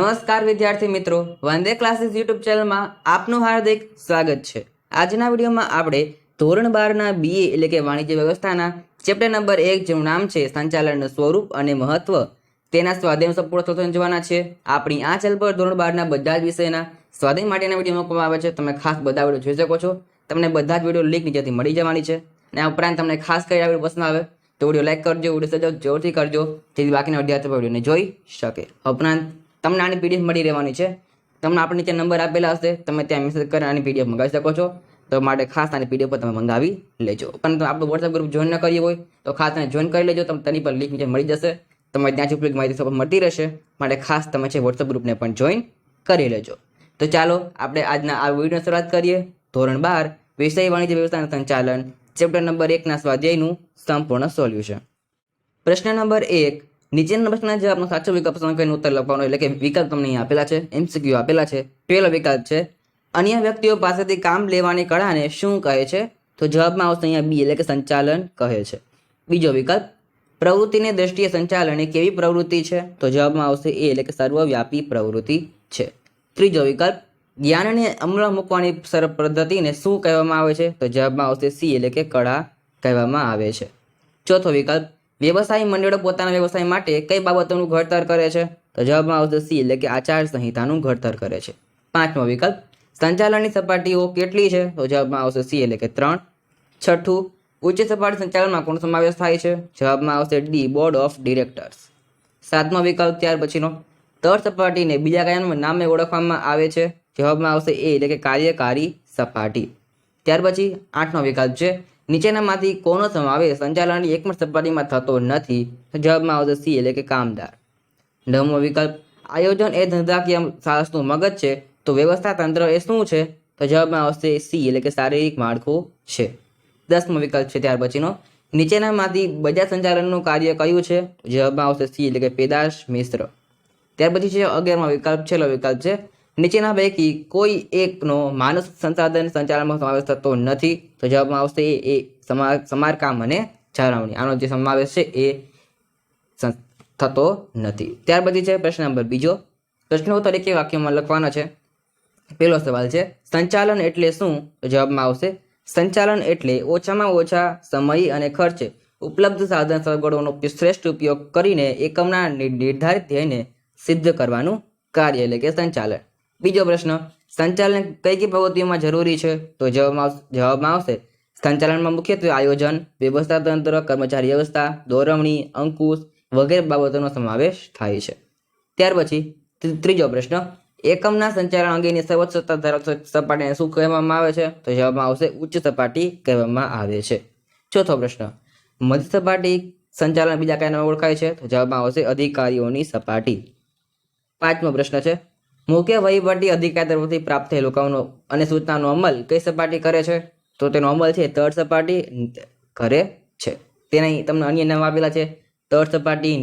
નમસ્કાર વિદ્યાર્થી મિત્રો, વંદે ક્લાસીસ યુટ્યુબ ચેનલમાં આપનું હાર્દિક સ્વાગત છે। આજના વિડીયોમાં આપણે ધોરણ 12ના બીએ એટલે કે વાણિજ્ય વ્યવસ્થાના ચેપ્ટર નંબર 1 જેનું નામ છે સંચાલનનું સ્વરૂપ અને મહત્વ તેના સ્વાધ્યાયનું સંપૂર્ણ સોલ્યુશન જોવાના છે। આપણી આ ચેનલ પર ધોરણ 12ના બધા જ વિષયના સ્વાધ્યાય માટેના વિડીયો મૂકવામાં આવે છે। તમે ખાસ બધા વિડીયો જોઈ શકો છો। તમને બધા જ વિડીયો લિંક નીચેથી મળી જવાની છે અને આ ઉપરાંત તમને ખાસ કઈ વિડીયો પસંદ આવે તો વિડીયો લાઈક કરજો, વિડીયો સજાવ જોરથી કરજો જેથી બાકીના વિદ્યાર્થીઓ વિડીયોને જોઈ શકે। ઉપરાંત તમને આની પીડીએફ મળી રહેવાની છે। તમને આપણે નીચે નંબર આપેલા હશે, તમે ત્યાં મેસેજ કરીને આની પીડીએફ મંગાવી શકો છો। તો માટે ખાસ આની પીડીએફ પર તમે મંગાવી લેજો। પરંતુ આપણું વોટ્સએપ ગ્રુપ જોઈન ન કરીએ હોય તો ખાસ તેને જોઈન કરી લેજો। તમે તેની પર લિંક નીચે મળી જશે, તમે ત્યાંથી ઉપયોગી માહિતી સપોર્ટ મળતી રહેશે। માટે ખાસ તમે છે વોટ્સએપ ગ્રુપને પણ જોઈન કરી લેજો। તો ચાલો આપણે આજના આ વિડીયોની શરૂઆત કરીએ। ધોરણ 12 વિષય વાણિજ્ય વ્યવસ્થાનું સંચાલન ચેપ્ટર નંબર 1ના સ્વાધ્યાયનું સંપૂર્ણ સોલ્યુશન। પ્રશ્ન નંબર 1, નીચેના પ્રશ્નના જવાબનો સાચો વિકલ્પ પસંદ કરીને ઉત્તર લખવાનો, એટલે કે વિકલ્પ તમને અહીં આપેલા છે, એમસીક્યુ આપેલા છે। પહેલો વિકલ્પ છે અન્ય વ્યક્તિઓ પાસેથી કામ લેવાની કળાને શું કહે છે? તો જવાબમાં આવશે અહીંયા બી એટલે કે સંચાલન કહે છે। બીજો વિકલ્પ પ્રવૃત્તિની દ્રષ્ટિએ સંચાલન એ કેવી પ્રવૃત્તિ છે? તો જવાબમાં આવશે એ એટલે કે સર્વવ્યાપી પ્રવૃત્તિ છે। ત્રીજો વિકલ્પ જ્ઞાનને અમલમાં મૂકવાની સરળ પદ્ધતિને શું કહેવામાં આવે છે? તો જવાબમાં આવશે સી એટલે કે કળા કહેવામાં આવે છે। ચોથો વિકલ્પ વ્યવસાય મંડળો પોતાના વ્યવસાય માટે કઈ બાબતોનું ઘડતર કરે છે? તો જવાબમાં આવશે સી એટલે કે આચાર સંહિતાનું ઘડતર કરે છે। પાંચમો વિકલ્પ સંચાલનની સપાટીઓ કેટલી છે? તો જવાબમાં આવશે સી એટલે કે 3। છઠ્ઠું ઉચ્ચ સપાટી સંચાલનમાં કોનો સમાવેશ થાય છે? જવાબમાં આવશે ડી બોર્ડ ઓફ ડિરેક્ટર્સ। સાતમો વિકલ્પ ત્યાર પછીનો તળ સપાટીને બીજા કયા નામે ઓળખવામાં આવે છે? જવાબમાં આવશે એ એટલે કે કાર્યકારી સપાટી। ત્યાર પછી આઠમો વિકલ્પ છે નીચેનામાંથી કોનો સમાવેશ સંચાલનની એકમ સપાટીમાં થતો નથી? તો જવાબમાં આવશે સી એટલે કે કામદાર। નવમો વિકલ્પ આયોજન એ ધંધાકીય સાહસનું મગજ છે, તો વ્યવસ્થા તંત્ર એ શું છે? તો જવાબમાં આવશે સી એટલે કે શારીરિક માળખું છે। દસમો વિકલ્પ છે ત્યાર પછીનો નીચેનામાંથી બજાર સંચાલનનું કાર્ય કયું છે? તો જવાબમાં આવશે સી એટલે કે પેદાશ મિશ્ર। ત્યાર પછી છે 11મો વિકલ્પ, છેલ્લો વિકલ્પ છે નીચેના પૈકી કોઈ એકનો માનવ સંસાધન સંચાલનમાં સમાવેશ થતો નથી? તો જવાબમાં આવશે એ સમારકામ અને જાળવણી, આનો જે સમાવેશ છે એ થતો નથી। ત્યાર પછી છે પ્રશ્ન નંબર બીજો, પ્રશ્નો તરીકે વાક્યમાં લખવાનો છે। પહેલો સવાલ છે સંચાલન એટલે શું? તો જવાબમાં આવશે સંચાલન એટલે ઓછામાં ઓછા સમય અને ખર્ચે ઉપલબ્ધ સાધન સગવડોનો શ્રેષ્ઠ ઉપયોગ કરીને એકમના નિર્ધારિત ધ્યેયને સિદ્ધ કરવાનું કાર્ય એટલે કે સંચાલન। બીજો પ્રશ્ન સંચાલન કઈ કઈ પ્રવૃત્તિઓમાં જરૂરી છે? તો જવાબમાં આવશે સંચાલનમાં મુખ્યત્વે આયોજન, વ્યવસ્થા તંત્ર, કર્મચારી વ્યવસ્થા, દોરવણી, અંકુશ વગેરે બાબતોનો સમાવેશ થાય છે। ત્યાર પછી ત્રીજો પ્રશ્ન એકમના સંચાલન અંગેની સર્વોચ્ચ સત્તા ધરાવતી સપાટીને શું કહેવામાં આવે છે? તો જવાબમાં આવશે ઉચ્ચ સપાટી કહેવામાં આવે છે। ચોથો પ્રશ્ન મધ્ય સપાટી સંચાલન બીજા કયા નામે ઓળખાય છે? તો જવાબમાં આવશે અધિકારીઓની સપાટી। પાંચમો પ્રશ્ન છે મુખ્ય વહીવટી અધિકારી તરફથી પ્રાપ્ત થયેલ હુકમનો અને સૂચનાનો અમલ કઈ સપાટી કરે છે? તો તેનો અમલ છે તળ સપાટી કરે છે। તેના તમને અન્ય નામ આપેલા છે, તળ સપાટી,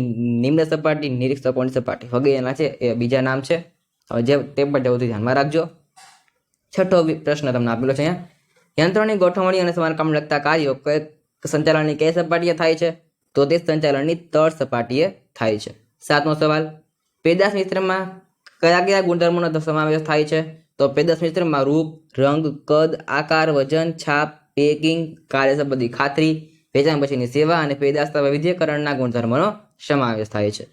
નિમ્ન સપાટી, નિરીક્ષકોની સપાટી વગેરેના છે એ બીજા નામ છે, જે તે પણ જરૂરથી ધ્યાનમાં રાખજો। છઠ્ઠો પ્રશ્ન તમને આપેલો છે અહીંયા યંત્રોની ગોઠવણી અને સમારકામ લગતા કાર્યો સંચાલનની કઈ સપાટીએ થાય છે? તો તે સંચાલનની તળ સપાટીએ થાય છે। સાતમો સવાલ પેદાશ મિશ્રમાં કયા કયા ગુણધર્મોનો સમાવેશ થાય છે? તો પેદાશ મિશ્રમાં રૂપ, રંગ, કદ, આકાર, વજન, છાપ, પેકિંગ, કાર્ય સંબંધી ખાતરી, વેચાણ પછીની સેવા અને પેદાશ વૈવિધ્યકરણના ગુણધર્મોનો સમાવેશ થાય છે।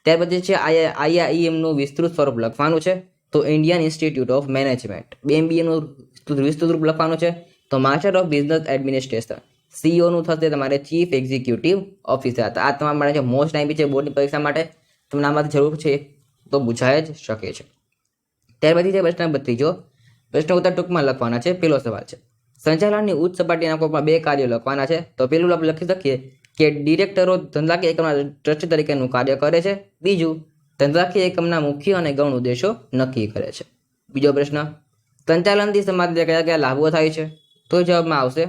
ત્યાર પછી છે આઈઆઈએમનું વિસ્તૃત સ્વરૂપ લખવાનું છે, તો ઇન્ડિયન ઇન્સ્ટિટ્યૂટ ઓફ મેનેજમેન્ટ। બીએમબીએનું વિસ્તૃત રૂપ લખવાનું છે, તો માસ્ટર ઓફ બિઝનેસ એડમિનિસ્ટ્રેશન। સીઈઓનું થશે તમારે ચીફ એક્ઝિક્યુટિવ ઓફિસર। આ તમારા માટે મોસ્ટ આઈમ્પી છે બોર્ડની પરીક્ષા માટે, તમને આમાંથી જરૂર છે તો પૂછાય જ શકે છે। ત્યાર પછી છે પ્રશ્ન નંબર ત્રીજો, પ્રશ્ન ઉત્તર ટૂંકમાં લખવાના છે। પહેલો સવાલ છે સંચાલનની ઉચ્ચ સપાટીના કોઈ પણ બે કાર્યો લખવાના છે, તો પેલું આપણે લખી શકીએ કે ડિરેક્ટરો ધંધાકીય એકમના ટ્રસ્ટી તરીકેનું કાર્ય કરે છે। બીજું ધંધાકીય એકમના મુખ્ય અને ગૌણ ઉદ્દેશો નક્કી કરે છે। બીજો પ્રશ્ન સંચાલનથી સમાજને કયા કયા લાભો થાય છે? તો જવાબમાં આવશે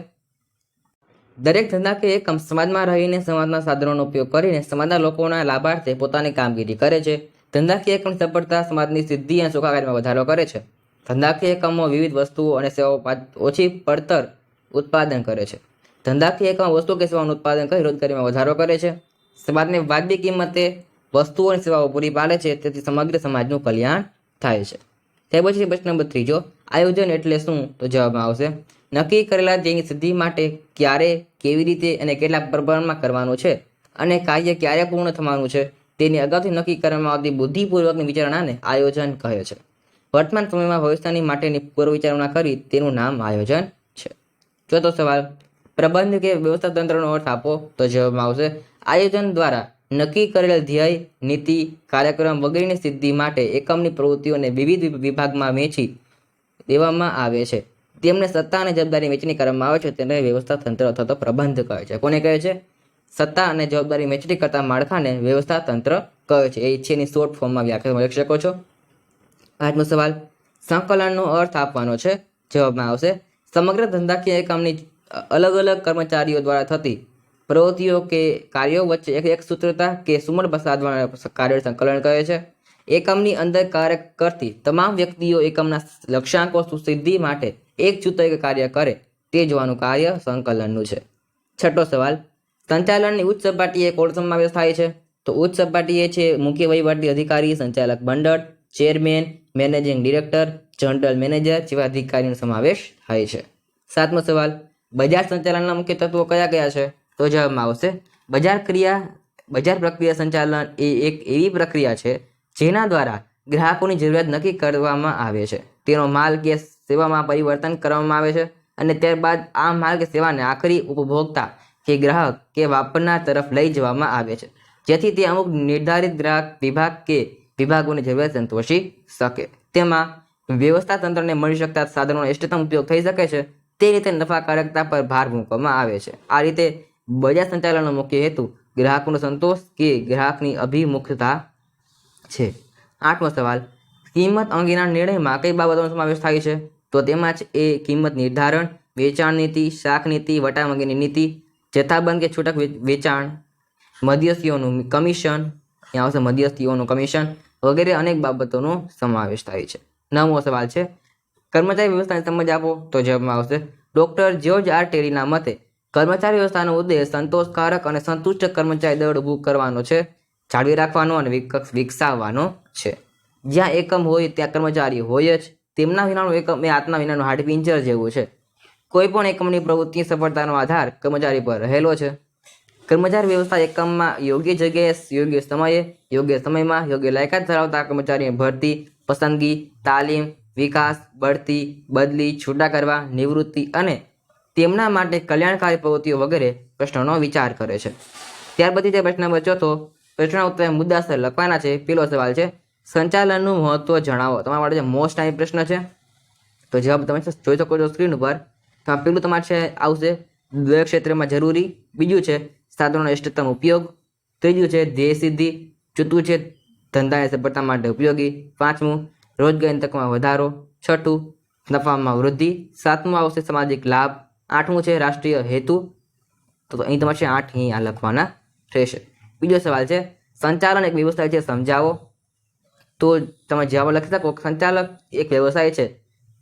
દરેક ધંધાકીય એકમ સમાજમાં રહીને સમાજના સાધનોનો ઉપયોગ કરીને સમાજના લોકોના લાભાર્થે પોતાની કામગીરી કરે છે। ધંધાકીય એકમની સફળતા સમાજની સિદ્ધિ અને સુખાકારીમાં વધારો કરે છે। ધંધાકીય એકમો વિવિધ વસ્તુઓ અને સેવાઓ ઓછી પડતર ઉત્પાદન કરે છે। ધંધાકીય એકમ વસ્તુ કે સેવાનું ઉત્પાદન કરી રોજગારીમાં વધારો કરે છે। સમાજને વાજબી કિંમતે વસ્તુઓ અને સેવાઓ પૂરી પાડે છે, તેથી સમગ્ર સમાજનું કલ્યાણ થાય છે. ત્યાર પછી પ્રશ્ન નંબર 3, આયોજન એટલે શું? તો જવાબમાં આવશે નક્કી કરેલા ધ્યેયની સિદ્ધિ માટે ક્યારે, કેવી રીતે અને કેટલા પ્રમાણમાં કરવાનું છે અને કાર્ય ક્યારે પૂર્ણ થવાનું છે તેની અગાઉથી નક્કી કરવામાં આવતી બુદ્ધિપૂર્વકની વિચારણાને આયોજન કહે છે. વર્તમાન સમયમાં ભવિષ્યની માટેની પૂર્વ વિચારણા કરવી તેનું નામ આયોજન છે. ચોથો સવાલ, પ્રબંધ કે વ્યવસ્થા તંત્રનો અર્થ આપો. તો જવાબમાં આવશે આયોજન દ્વારા નક્કી કરેલ ધ્યેય, નીતિ, કાર્યક્રમ વગેરેની સિદ્ધિ માટે એકમની પ્રવૃત્તિઓને વિવિધ વિભાગમાં વહેંચી દેવામાં આવે છે. તેમને સત્તા અને જવાબદારી વહેંચણી કરવામાં આવે છે. તેને વ્યવસ્થા તંત્ર અથવા તો પ્રબંધ કહે છે. કોને કહે છે? સત્તા અને જવાબદારી વહેંચણી કરતા માળખાને વ્યવસ્થા તંત્ર કહે છે. એ છે એની શોર્ટ ફોર્મમાં વ્યાખ્યા લખી શકો છો. આજનો સવાલ, સંકલનનો અર્થ આપવાનો છે. જવાબમાં આવશે સમગ્ર ધંધાકીય એકમની અલગ અલગ કર્મચારીઓ દ્વારા થતી પ્રવૃત્તિઓ કે કાર્યો વચ્ચે એક સૂત્રતા કે સુમેળ સાધવાના કાર્ય સંકલન કહે છે. એકમની અંદર કાર્ય કરતી તમામ વ્યક્તિઓ એકમના લક્ષ્યાંકો સિદ્ધિ માટે એક સૂત્રે કાર્ય કરે તે જોવાનું કાર્ય સંકલનનું છે. છઠ્ઠો સવાલ, સંચાલનની ઉચ્ચ સપાટીએ કોણ સમાવેશ થાય છે? તો ઉચ્ચ સપાટીએ છે મુખ્ય વહીવટી અધિકારી, સંચાલક મંડળ, chairman, managing director, general manager જેવા અધિકારીનો સમાવેશ થાય છે. સાતમો સવાલ, બજાર સંચાલનના મુખ્ય તત્વો કયા કયા છે? તો જવાબમાં આવશે બજાર પ્રક્રિયા સંચાલન એ એક એવી પ્રક્રિયા છે જેના દ્વારા ગ્રાહકોની જરૂરિયાત નક્કી કરવામાં આવે છે, તેનો માલ કે સેવામાં પરિવર્તન કરવામાં આવે છે અને ત્યારબાદ આ માલ કે સેવાને આખરી ઉપભોક્તા કે ગ્રાહક કે વાપરનાર તરફ લઈ જવામાં આવે છે, જેથી તે અમુક નિર્ધારિત ગ્રાહક વિભાગ કે વિભાગોની જરૂરિયાત સંતોષી શકે. તેમાં વ્યવસ્થા તંત્રને મળી શકતા સાધનોનો ઇષ્ટતમ ઉપયોગ થઈ શકે છે, તે રીતે નફાકારકતા પર ભાર મૂકવામાં આવે છે. આ રીતે બજાર સંચાલનનો મુખ્ય હેતુ ગ્રાહકોનો સંતોષ કે ગ્રાહકની અભિમુખતા છે. આઠમો સવાલ, કિંમત અંગેના નિર્ણયમાં કઈ બાબતોનો સમાવેશ થાય છે? તો તેમાં જ એ કિંમત નિર્ધારણ, વેચાણ નીતિ, શાક નીતિ, વટા વગેરેની નીતિ, જથ્થાબંધ કે છૂટક વેચાણ, મધ્યસ્થીઓનું કમિશન, ત્યાં આવશે મધ્યસ્થીઓનું કમિશન વગેરે અનેક બાબતોનો સમાવેશ થાય છે. નવમો સવાલ છે, કર્મચારી વ્યવસ્થાની સમજ આપો. તો જવાબમાં આવશે ડોક્ટર જ્યોર્જ આર ટેરીના મતે કર્મચારી વ્યવસ્થાનો ઉદ્દેશ સંતોષકારક અને સંતુષ્ટ કર્મચારી દળ ઊભું કરવાનો છે, જાળવી રાખવાનો અને વિકસાવવાનો છે. જ્યાં એકમ હોય ત્યાં કર્મચારી હોય જ. તેમના વિનાનું એકમ એ આત્મા વિનાનું હાડપિંજર જેવું છે. કોઈ પણ એકમની પ્રવૃત્તિ સફળતાનો આધાર કર્મચારી પર રહેલો છે. કર્મચારી વ્યવસ્થા એકમમાં યોગ્ય જગ્યાએ, યોગ્ય સમયે, યોગ્ય સમયમાં યોગ્ય લાયકાત ધરાવતા કર્મચારીની ભરતી, પસંદગી, તાલીમ, વિકાસ, બઢતી, બદલી, છૂટા કરવા, નિવૃત્તિ અને તેમના માટે કલ્યાણકારી પ્રવૃત્તિઓ વગેરે પ્રશ્નોનો વિચાર કરે છે. ત્યાર પછી તે પ્રશ્ન નંબર 4, પ્રશ્ન ઉત્તર મુદ્દાસર લખવાના છે. પેલો સવાલ છે, સંચાલનનું મહત્વ જણાવો. તમારા માટે મોસ્ટ ટાઈમ પ્રશ્ન છે, તો જવાબ તમે જોઈ શકો છો સ્ક્રીન ઉપર. પેલું તમારે છે આવશે દરેક ક્ષેત્રમાં જરૂરી, બીજું છે સાધનોનો ઇષ્ટતમ ઉપયોગ, ત્રીજું છે ધ્યેય સિદ્ધિ, ચોથું છે ધંધાની સફળતા માટે ઉપયોગી, પાંચમું રોજગારીની તકમાં વધારો, છઠ્ઠું નફામાં વૃદ્ધિ, સાતમું આવશે સામાજિક લાભ, આઠમું છે રાષ્ટ્રીય હેતુ. તો અહીં તમારે 8 અહીં આ લખવાના રહેશે. બીજો સવાલ છે, સંચાલન એક વ્યવસાય છે, સમજાવો. તો તમે જવાબ લખી શકો સંચાલક એક વ્યવસાય છે,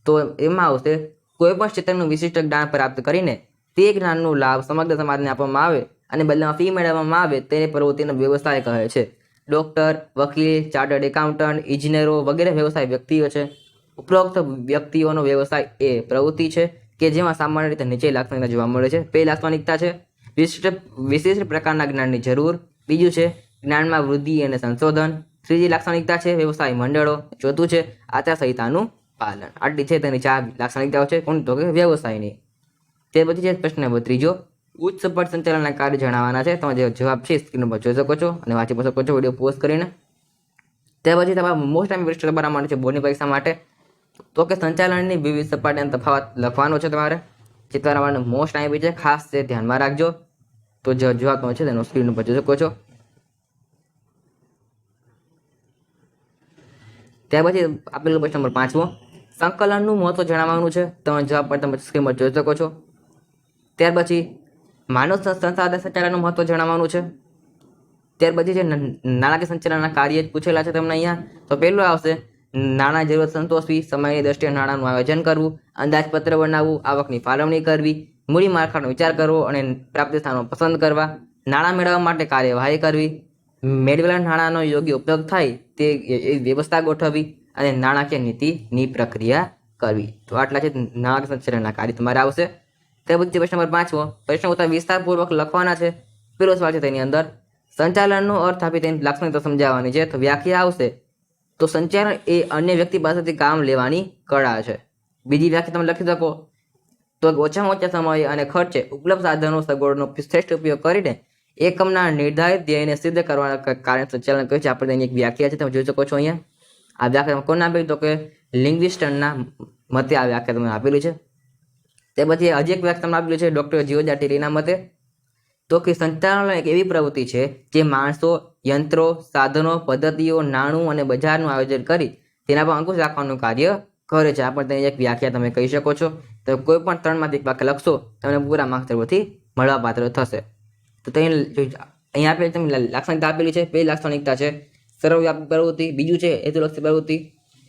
તો એમાં આવશે કોઈ પણ ક્ષેત્રનું વિશિષ્ટ જ્ઞાન પ્રાપ્ત કરીને તે જ્ઞાનનો લાભ સમગ્ર સમાજને આપવામાં આવે અને બદલામાં ફી મેળવવામાં આવે તેને પ્રવૃત્તિનો વ્યવસાય કહે છે. ડોક્ટર, વકીલ, ચાર્ટર્ડ એકાઉન્ટન્ટ, ઇજનેરો વગેરે વ્યવસાય વ્યક્તિઓ છે. ઉપરોક્ત વ્યક્તિઓનો વ્યવસાય એ પ્રવૃત્તિ છે કે જેમાં સામાન્ય રીતે નીચે લાક્ષણિકતા જોવા મળે છે. પહેલી લાક્ષણિકતા છે વિશિષ્ટ પ્રકારના જ્ઞાનની જરૂર, બીજું છે જ્ઞાનમાં વૃદ્ધિ અને સંશોધન, ત્રીજી લાક્ષણિકતા છે વ્યવસાય મંડળો, ચોથું છે આચારસંહિતાનું પાલન. આટલી છે તેની 4 લાક્ષણિકતાઓ છે. કોણ? તો કે વ્યવસાયની. તે પછી છે પ્રશ્ન નંબર 3, ઉચ્ચ સપાટ સંચાલનના કાર્ય જણાવવાના છે. તમે જે જવાબ છે સ્ક્રીન ઉપર જોઈ શકો છો અને વાંચી શકો છો વિડીયો પોઝ કરીને. ત્યાર પછી તમારા મોસ્ટ ટાઈમ પ્રશ્ન તમારા માટે છે બોર્ડની પરીક્ષા માટે, તો કે સંચાલનની વિવિધ સપાટીનો તફાવત લખવાનો છે તમારે, જે તમારા માટે મોસ્ટ ટાઈમ છે, ખાસ છે ધ્યાનમાં રાખજો. તો જે જવાબ છે તેનો સ્ક્રીન ઉપર જોઈ શકો છો. ત્યાર પછી આપેલું પ્રશ્ન નંબર 5, સંકલનનું મહત્વ જણાવવાનું છે. તમે જવાબ પર તમે સ્ક્રીન પર જોઈ શકો છો. ત્યાર પછી માનવ સંસાધન સંચાલનનું મહત્વ જણાવવાનું છે. ત્યાર પછી છે નાણાકીય સંચાલનના કાર્ય પૂછેલા છે તમને અહીંયા. તો પહેલું આવશે નાણાં જરૂરત સંતોષવી, સમયની દ્રષ્ટિએ નાણાંનું આયોજન કરવું, અંદાજપત્ર બનાવવું, આવકની ફાળવણી કરવી, મૂડી માળખાનો વિચાર કરવો અને પ્રાપ્તિ સ્થાનો પસંદ કરવા, નાણાં મેળવવા માટે કાર્યવાહી કરવી, મેળવેલા નાણાંનો યોગ્ય ઉપયોગ થાય તે વ્યવસ્થા ગોઠવવી અને નાણાકીય નીતિની પ્રક્રિયા કરવી. તો આટલા છે નાણાકીય સંચાલનના કાર્ય તમારે આવશે. ત્યાર પછી પ્રશ્ન નંબર 5 પ્રશ્ન ઉત્તર વિસ્તારપૂર્વક લખવાના છે. પેલો સવાલ છે તેની અંદર સંચાલનનો અર્થ આપી તેની લાક્ષણિકતા સમજાવવાની છે. તો વ્યાખ્યા આવશે તો સંચાલન એ અન્ય વ્યક્તિ પાસેથી કામ લેવાની કળા છે. બીજી વ્યાખ્યા તમે લખી શકો તો ઓછામાં ઓછા સમયે અને ખર્ચે ઉપલબ્ધ સાધનો સગવડનો શ્રેષ્ઠ ઉપયોગ કરીને એકમના નિર્ધારિત ધ્યેયને સિદ્ધ કરવાના કારણે સંચાલન કહે છે. આપણે તેની એક વ્યાખ્યા છે તમે જોઈ શકો છો અહીંયા. આ વ્યાખ્યા કોને આપેલી તો કે લિંગ્વિસ્ટનના મતે આ વ્યાખ્યા તમને આપેલી છે. તે પછી હજી એક વ્યાખ્યા તમને આપેલી છે ડોક્ટર જીઓ જાટીલીના મતે તો કે સંચાલન એક એવી પ્રવૃત્તિ છે જે માણસો, યંત્રો, સાધનો, પદ્ધતિઓ, નાણું અને બજારનું આયોજન કરી તેના પર અંકુશ રાખવાનું કાર્ય કરે છે. આપણે તેની એક વ્યાખ્યા તમે કહી શકો છો. તો કોઈ પણ 3માંથી એક વાક્ય લખશો તમને પૂરા માર્ક્સ તરફથી મળવા પાત્ર થશે. તો અહીંયા આપેલી તમે લાક્ષણિકતા આપેલી છે. પહેલી લાક્ષણિકતા છે સર્વવ્યાપી પ્રવૃત્તિ, બીજું છે હેતુલક્ષી પ્રવૃત્તિ,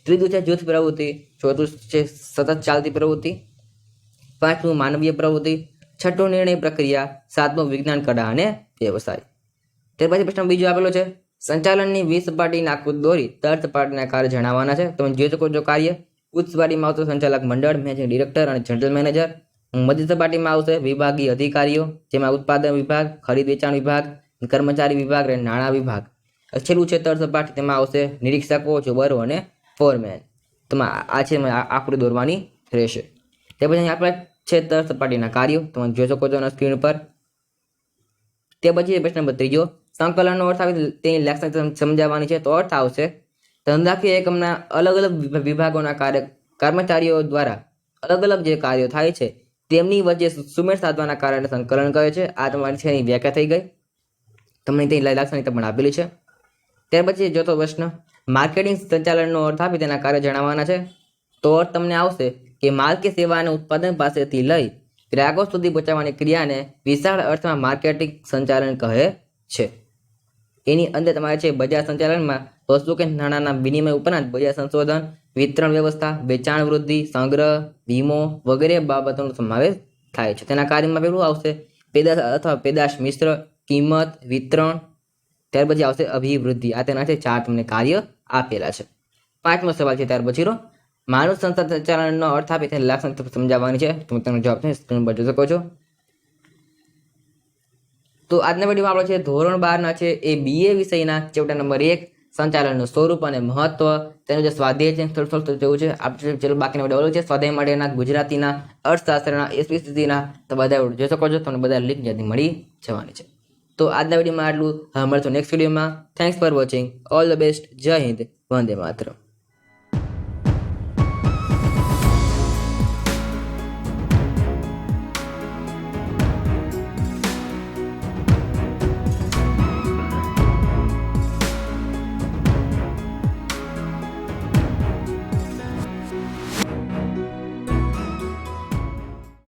ત્રીજું છે જૂથ પ્રવૃત્તિ, ચોથું છે સતત ચાલતી પ્રવૃત્તિ, પાંચમું માનવીય પ્રવૃત્તિ, છઠ્ઠું નિર્ણય પ્રક્રિયા, સાતમું વિજ્ઞાન, કળા અને વ્યવસાય. ત્યાર પછી પ્રશ્ન બીજો આપેલો છે સંચાલનની 20 સપાટીના આકૃતિ દોરી દર સપાટીના કાર્ય જણાવવાના છે. તમે જોઈ શકો છો કાર્ય. ઉચ્ચ સપાટીમાં આવશે સંચાલક મંડળ, મેનેજિંગ ડિરેક્ટર અને જનરલ મેનેજર. મધ્ય સપાટીમાં આવશે વિભાગીય અધિકારીઓ જેમાં ઉત્પાદન વિભાગ, ખરીદ વેચાણ વિભાગ, કર્મચારી વિભાગ અને નાણાં વિભાગ. છેલ્લું છે તળ સપાટી, તેમાં આવશે નિરીક્ષકો, જોબરો અને ફોરમેન. તમારે આ છે આકૃતિ દોરવાની રહેશે. તે પછી આપણે છે તળ સપાટીના કાર્યો તમે જોઈ શકો છો સ્ક્રીન ઉપર. તે પછી પ્રશ્ન નંબર 3 સંકલનનો અર્થ આવે તેની લાક્ષણિકતા સમજાવવાની છે. તો અર્થ આવશે ધંધાકીય એકમના અલગ અલગ વિભાગોના કર્મચારીઓ દ્વારા અલગ અલગ જે કાર્યો થાય છે તેમની વચ્ચે સુમેળ સાધવાના કારણે સંકલન કહે છે. આ તમારી છે એની વ્યાખ્યા થઈ ગઈ. તમને તેની લાક્ષણિકતા પણ આપેલી છે. ત્યાર પછી ચોથો પ્રશ્ન માર્કેટિંગ સંચાલનનો અર્થ આપી તેના કાર્ય જણાવવાના છે. તો અર્થ તમને આવશે કે માલ કે સેવાને ઉત્પાદન પાસેથી લઈ ગ્રાહકો સુધી પહોંચાડવાની ક્રિયાને વિશાળ અર્થમાં માર્કેટિંગ સંચાલન કહે છે. એની અંદર તમારે છે બજાર સંચાલનમાં વસ્તુ કે નાણાંના વિનિમય ઉપરાંત બજાર સંશોધન, વિતરણ વ્યવસ્થા, વેચાણ વૃદ્ધિ, સંગ્રહ, વીમો વગેરે બાબતોનો સમાવેશ થાય છે. તેના કાર્યમાં પેલું આવશે પેદાશ અથવા પેદાશ મિશ્ર, કિંમત, વિતરણ. ત્યાર પછી આવશે અભિવૃદ્ધિ. આ તેના છે 4 તમને કાર્ય આપેલા છે. 5મો સવાલ છે ત્યાર પછીનો માનવ સંસાધન સંચાલનનો અર્થ આપે તેને લાક્ષણિકતા સમજાવવાની છે. તમે તેનો જવાબ છે સ્ક્રીન પર જોઈ શકો છો. તો આજના વિડીયોમાં આપણે છે ધોરણ 12ના છે એ BA વિષયના ચેપ્ટર નંબર 1 સંચાલનનું સ્વરૂપ અને મહત્વ, તેનું જે સ્વાધ્યાય છે થોડું જેવું છે. આપણે ચલો બાકીના વિડીયો છે સ્વાધ્યાય માટેના, ગુજરાતીના, અર્થશાસ્ત્રના, SPCના તો બધા જોઈ શકો છો. તમને બધા લિંક જ્યાંથી મળી જવાની છે. તો આજના વિડીયોમાં આટલું. મળશું નેક્સ્ટ વિડીયોમાં. Thanks for watching. All the best. જય હિન્દ. વંદે માતરમ.